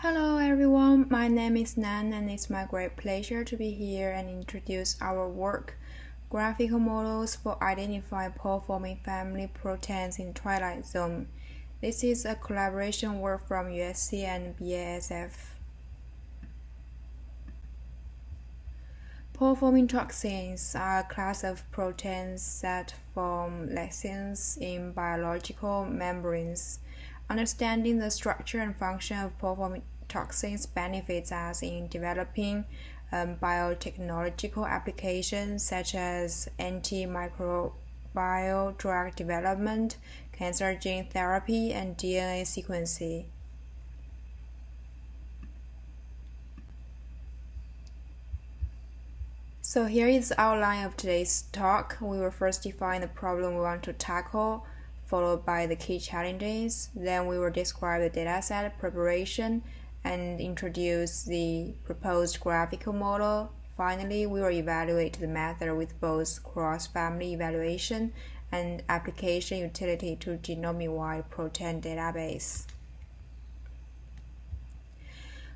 Hello everyone, my name is Nan and it's my great pleasure to be here and introduce our work, Graphical Models for Identifying Pore-forming Family Proteins in Twilight Zone. This is a collaboration work from USC and BASF. Pore-forming toxins are a class of proteins that form lectins in biological membranes. Understanding the structure and function of pore-forming toxins benefits us in developing biotechnological applications such as antimicrobial drug development, cancer gene therapy, and DNA sequencing. So here is the outline of today's talk. We will first define the problem we want to tackle, followed by the key challenges. Then we will describe the dataset preparation and introduce the proposed graphical model. Finally, we will evaluate the method with both cross-family evaluation and application utility to genomic-wide protein database.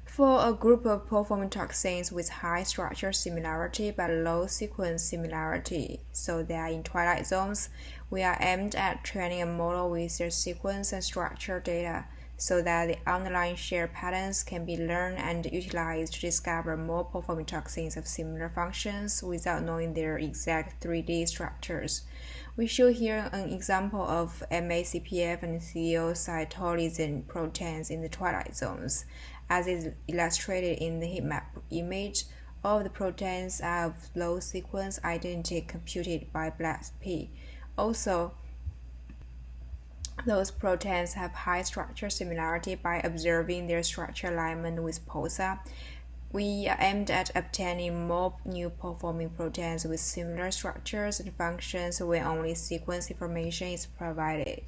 For a group of pore-forming toxins with high structure similarity but low sequence similarity, so they are in twilight zones, we are aimed at training a model with their sequence and structure data so that the underlying shared patterns can be learned and utilized to discover more pore-forming toxins of similar functions without knowing their exact 3D structures. We show here an example of MACPF and thiocytolysine proteins in the twilight zones. As is illustrated in the heat map image, all of the proteins are of low sequence identity computed by BLASTP. Also, those proteins have high structure similarity by observing their structure alignment with POSA. We are aimed at obtaining more new pore-forming proteins with similar structures and functions when only sequence information is provided.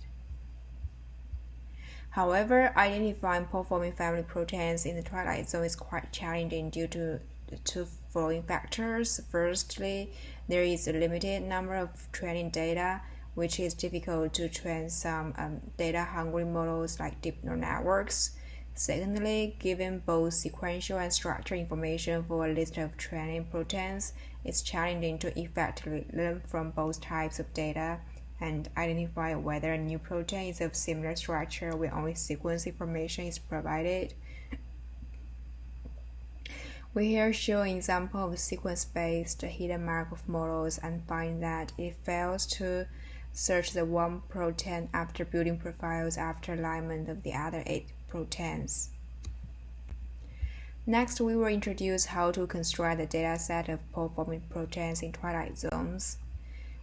However, identifying pore-forming family proteins in the twilight zone is quite challenging due to the two following factors. Firstly, there is a limited number of training data, which is difficult to train some data-hungry models like deep neural networks. Secondly, given both sequential and structural information for a list of training proteins, it's challenging to effectively learn from both types of data and identify whether a new protein is of similar structure when only sequence information is provided. We here show an example of sequence-based hidden Markov models and find that it fails to search the one protein after building profiles after alignment of the other 8 proteins. Next, we will introduce how to construct the dataset of pore-forming proteins in twilight zones.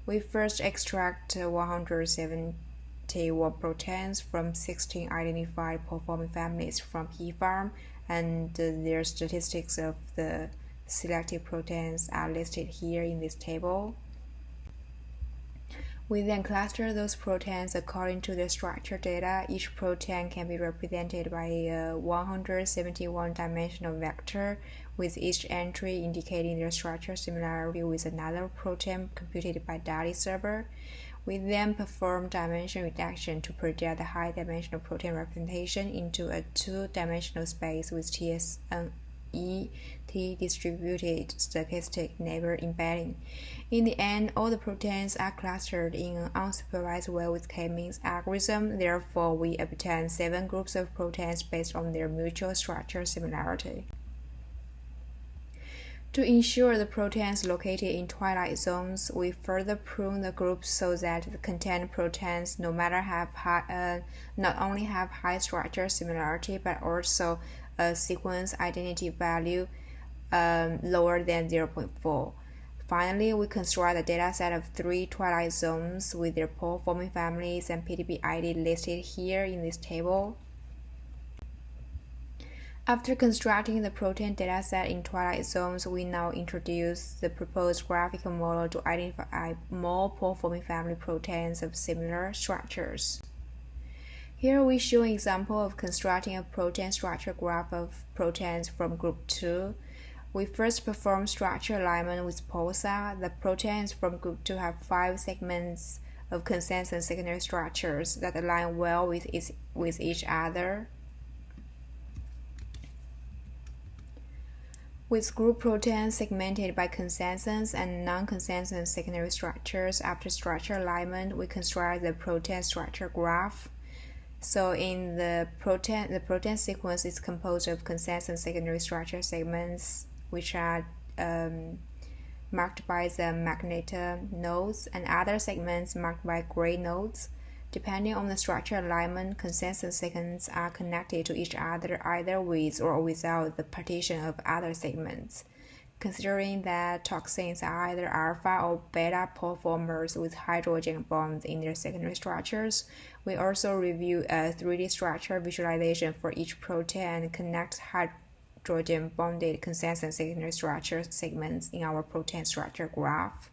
We first extract 171 proteins from 16 identified pore-forming families from PFARM, and their statistics of the selected proteins are listed here in this table. We then cluster those proteins according to their structure data. Each protein can be represented by a 171-dimensional vector, with each entry indicating their structure similarity with another protein computed by DALI server. We then perform dimension reduction to project the high-dimensional protein representation into a 2-dimensional space with T-distributed stochastic neighbor embedding. In the end, all the proteins are clustered in an unsupervised way with k-means algorithm. Therefore, we obtain 7 groups of proteins based on their mutual structure similarity. To ensure the proteins located in twilight zones, we further prune the groups so that the contained proteins not only have high structure similarity but also a sequence identity value lower than 0.4. Finally, we construct a dataset of 3 twilight zones with their pore-forming families and PDB ID listed here in this table. After constructing the protein dataset in twilight zones, we now introduce the proposed graphical model to identify more pore-forming family proteins of similar structures. Here we show an example of constructing a protein structure graph of proteins from group 2. We first perform structure alignment with POSA. The proteins from group 2 have 5 segments of consensus secondary structures that align well with each other. With group proteins segmented by consensus and non-consensus secondary structures, after structure alignment, we construct the protein structure graph. So in the protein sequence is composed of consensus secondary structure segments, which are marked by the magenta nodes, and other segments marked by gray nodes. Depending on the structure alignment, consensus segments are connected to each other either with or without the partition of other segments. Considering that toxins are either alpha or beta pore-formers with hydrogen bonds in their secondary structures, we also review a 3D structure visualization for each protein and connect hydrogen-bonded consensus secondary structure segments in our protein structure graph.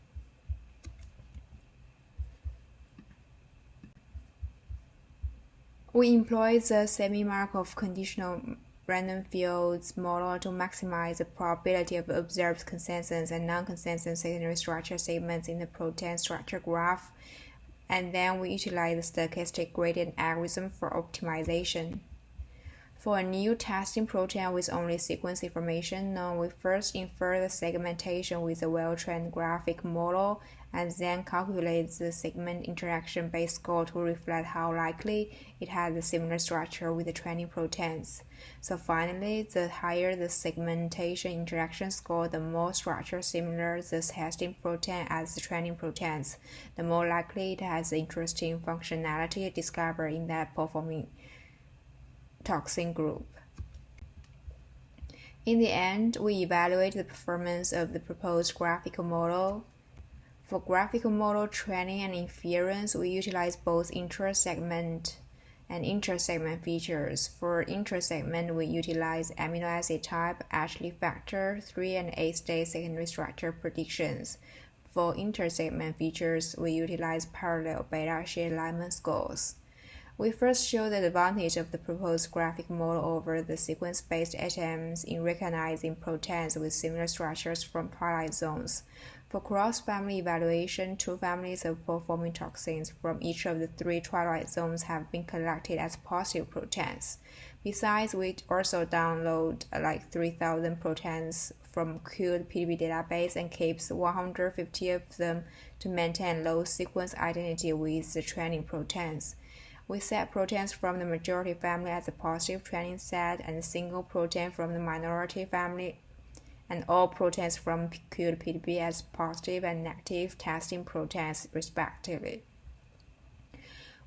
We employ the semi-Markov conditional random fields model to maximize the probability of observed consensus and non-consensus secondary structure segments in the protein structure graph, and then we utilize the stochastic gradient algorithm for optimization. For a new testing protein with only sequence information known, we first infer the segmentation with a well-trained graphic model and then calculate the segment interaction-based score to reflect how likely it has a similar structure with the training proteins. So finally, the higher the segmentation interaction score, the more structure similar the testing protein as the training proteins, the more likely it has interesting functionality discovered in that pore-forming toxin group. In the end, we evaluate the performance of the proposed graphical model. For graphical model training and inference, we utilize both intra-segment and inter-segment features. For intra-segment, we utilize amino acid type, Ashley factor, 3 and 8-state secondary structure predictions. For inter-segment features, we utilize parallel beta shear alignment scores. We first show the advantage of the proposed graphic model over the sequence-based HMs in recognizing proteins with similar structures from twilight zones. For cross-family evaluation, 2 families of pore-forming toxins from each of the 3 twilight zones have been collected as positive proteins. Besides, we also download 3,000 proteins from queued PDB database and keeps 150 of them to maintain low sequence identity with the training proteins. We set proteins from the majority family as a positive training set and a single protein from the minority family and all proteins from queued PDB as positive and negative testing proteins respectively.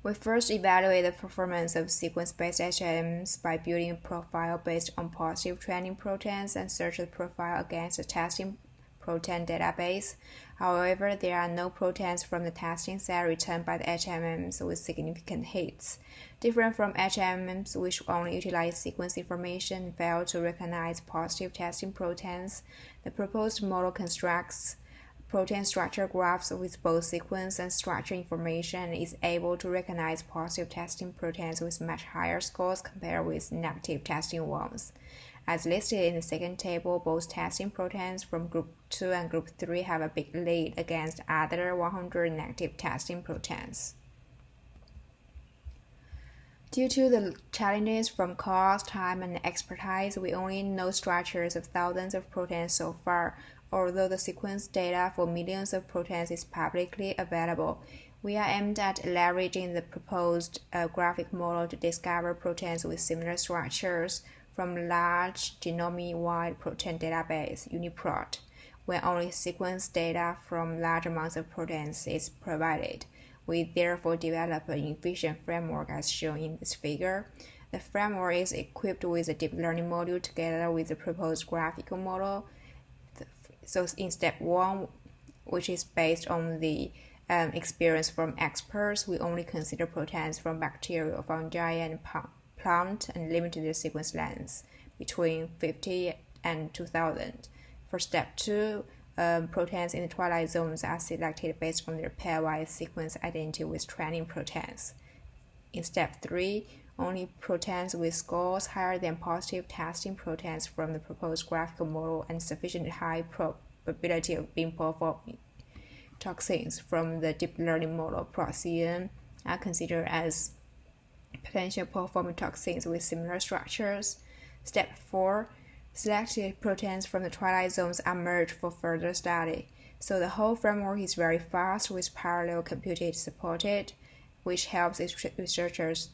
We first evaluate the performance of sequence-based HMs by building a profile based on positive training proteins and search the profile against the testing protein database. However, there are no proteins from the testing set returned by the HMMs with significant hits. Different from HMMs which only utilize sequence information and fail to recognize positive testing proteins, the proposed model constructs protein structure graphs with both sequence and structure information and is able to recognize positive testing proteins with much higher scores compared with negative testing ones. As listed in the second table, both testing proteins from Group 2 and Group 3 have a big lead against other 100 negative testing proteins. Due to the challenges from cost, time, and expertise, we only know structures of thousands of proteins so far. Although the sequence data for millions of proteins is publicly available, we are aimed at leveraging the proposed graphic model to discover proteins with similar structures from large genome-wide protein database, UniProt, when only sequence data from large amounts of proteins is provided. We therefore develop an efficient framework as shown in this figure. The framework is equipped with a deep learning module together with the proposed graphical model. So in step 1, which is based on the experience from experts, we only consider proteins from bacteria, fungi, and plant and limited the sequence length between 50 and 2000. For step 2, proteins in the twilight zones are selected based on their pairwise sequence identity with training proteins. In step 3, only proteins with scores higher than positive testing proteins from the proposed graphical model and sufficiently high probability of being pore-forming toxins from the deep learning model Procyon are considered as potential pore-forming toxins with similar structures. Step 4, Selected proteins from the Twilight zones are merged for further study. So the whole framework is very fast with parallel computing supported, which helps researchers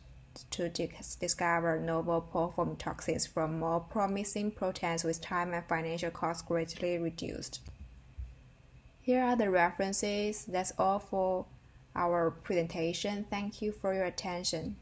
to discover novel pore-forming toxins from more promising proteins with time and financial costs greatly reduced. Here are the references. That's all for our presentation. Thank you for your attention.